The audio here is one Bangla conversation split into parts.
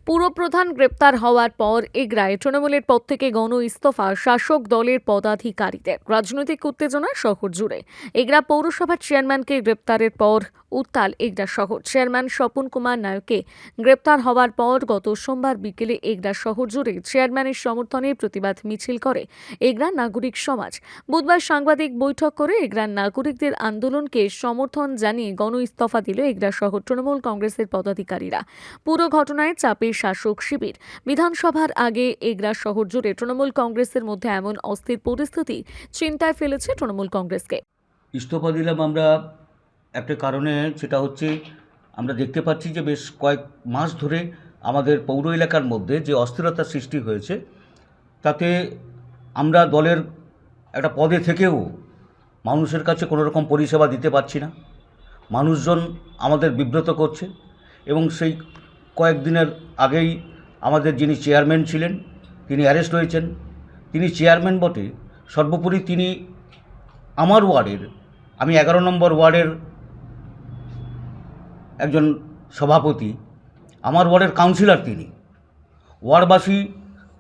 পুরপ্রধান গ্রেপ্তার হওয়ার পর এগরায় তৃণমূলের পদ থেকে গণ ইস্তফা শাসক দলের পদাধিকারীদের। রাজনৈতিক উত্তেজনা শহর জুড়ে। এগরা পৌরসভার চেয়ারম্যানকে গ্রেপ্তারের পর উত্তাল এগরা শহর। চেয়ারম্যান স্বপন কুমার নায়ককে গ্রেপ্তার হওয়ার পর গত সোমবার বিকেলে এগরা শহর জুড়ে চেয়ারম্যানের সমর্থনে প্রতিবাদ মিছিল করে এগরা নাগরিক সমাজ। বুধবার সাংবাদিক বৈঠক করে এগরার নাগরিকদের আন্দোলনকে সমর্থন জানিয়ে গণ ইস্তফা দিল এগরা শহর তৃণমূল কংগ্রেসের পদাধিকারীরা। পুরো ঘটনায় চাপে শাসক শিবির। বিধানসভার আগে এগরা শহর জুড়ে তৃণমূল কংগ্রেসের মধ্যে এমন অস্থির পরিস্থিতি চিন্তায় ফেলেছে তৃণমূল কংগ্রেসকে। ইস্তফা দিলাম আমরা একটা কারণে, সেটা হচ্ছে আমরা দেখতে পাচ্ছি যে বেশ কয়েক মাস ধরে আমাদের পৌর এলাকার মধ্যে যে অস্থিরতার সৃষ্টি হয়েছে, তাতে আমরা দলের একটা পদে থেকেও মানুষের কাছে কোনো রকম পরিষেবা দিতে পারছি না। মানুষজন আমাদের বিব্রত করছে এবং সেই কয়েকদিনের আগেই আমাদের যিনি চেয়ারম্যান ছিলেন তিনি অ্যারেস্ট হয়েছেন। তিনি চেয়ারম্যান বটে, সর্বোপরি তিনি আমার ওয়ার্ডের, আমি 11 নম্বর ওয়ার্ডের একজন সভাপতি, আমার ওয়ার্ডের কাউন্সিলর তিনি। ওয়ার্ডবাসী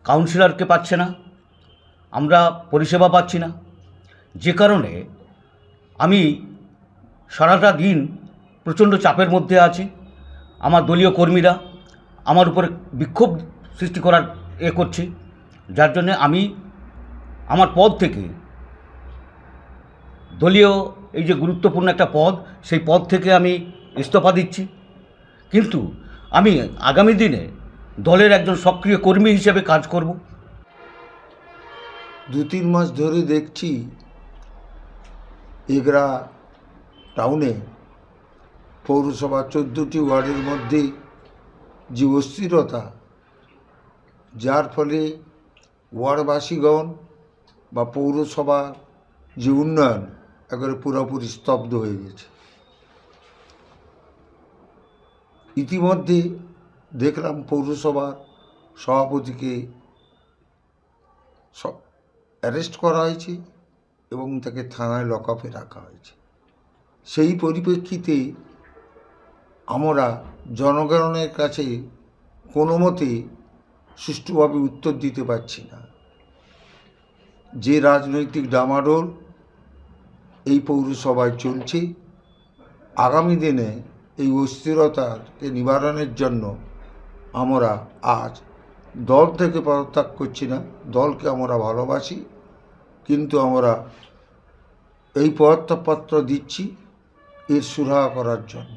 কাউন্সিলরকে পাচ্ছে না, আমরা পরিষেবা পাচ্ছি না, যে কারণে আমি সারাটা দিন প্রচণ্ড চাপের মধ্যে আছি। আমার দলীয় কর্মীরা আমার উপরে বিক্ষোভ সৃষ্টি করার করছে, যার জন্যে আমি আমার পদ থেকে, দলীয় এই যে গুরুত্বপূর্ণ একটা পদ, সেই পদ থেকে আমি ইস্তফা দিচ্ছি। কিন্তু আমি আগামী দিনে দলের একজন সক্রিয় কর্মী হিসেবে কাজ করব। 2-3 মাস ধরে দেখছি এগরা টাউনে পৌরসভা 14টি ওয়ার্ডের মধ্যে যে অস্থিরতা, যার ফলে ওয়ার্ডবাসীগণ বা পৌরসভা যে উন্নয়ন একেবারে পুরোপুরি স্তব্ধ হয়ে গেছে। ইতিমধ্যে দেখলাম পৌরসভার সভাপতিকে অ্যারেস্ট করা হয়েছে এবং তাকে থানায় লকআপে রাখা হয়েছে। সেই পরিপ্রেক্ষিতে আমরা জনগণের কাছে কোনো মতে সুষ্ঠুভাবে উত্তর দিতে পারছি না। যে রাজনৈতিক ডামাডোল এই পৌরসভায় চলছে, আগামী দিনে এই অস্থিরতাকে নিবারণের জন্য আমরা আজ দল থেকে পদত্যাগ করছি না। দলকে আমরা ভালোবাসি, কিন্তু আমরা এই পদত্যাগপত্র দিচ্ছি এর সুরাহা করার জন্য।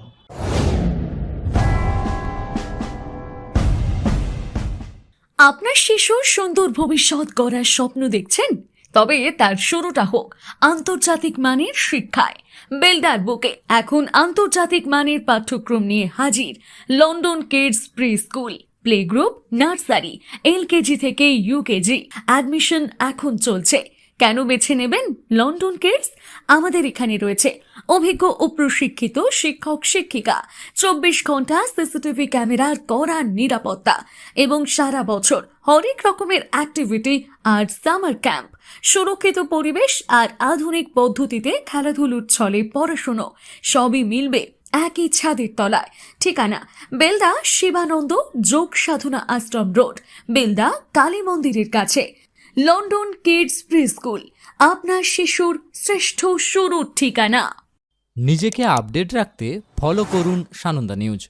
আপনার শিশুর সুন্দর ভবিষ্যৎ গড়ার স্বপ্ন দেখছেন? তবে তার শুরুটা হোক আন্তর্জাতিক মানের শিক্ষায়। বেলদার বুকে এখন আন্তর্জাতিক মানের পাঠ্যক্রম নিয়ে হাজির London kids pre school, play group, nursery, LKG থেকে UKG। অ্যাডমিশন এখন চলছে। কেন বেছে নেবেন লন্ডন কিডস? আমাদের এখানে রয়েছে অভিজ্ঞ ও প্রশিক্ষিত শিক্ষক শিক্ষিকা, 24 ঘন্টা CCTV ক্যামেরার কড়া নিরাপত্তা এবং সারা বছর হরেক রকমের অ্যাক্টিভিটি আর সামার ক্যাম্প। সুরক্ষিত পরিবেশ আর আধুনিক পদ্ধতিতে খেলাধুলোর ছলে পড়াশুনো সবই মিলবে একই ছাদের তলায়। ঠিকানা বেলদা শিবানন্দ যোগ সাধনা আশ্রম রোড, বেলদা কালী মন্দিরের কাছে। লন্ডন কিডস প্রি স্কুল, আপনার শিশুর শ্রেষ্ঠ শুরুর ঠিকানা। নিজেকে আপডেট রাখতে ফলো করুন সানন্দা নিউজ।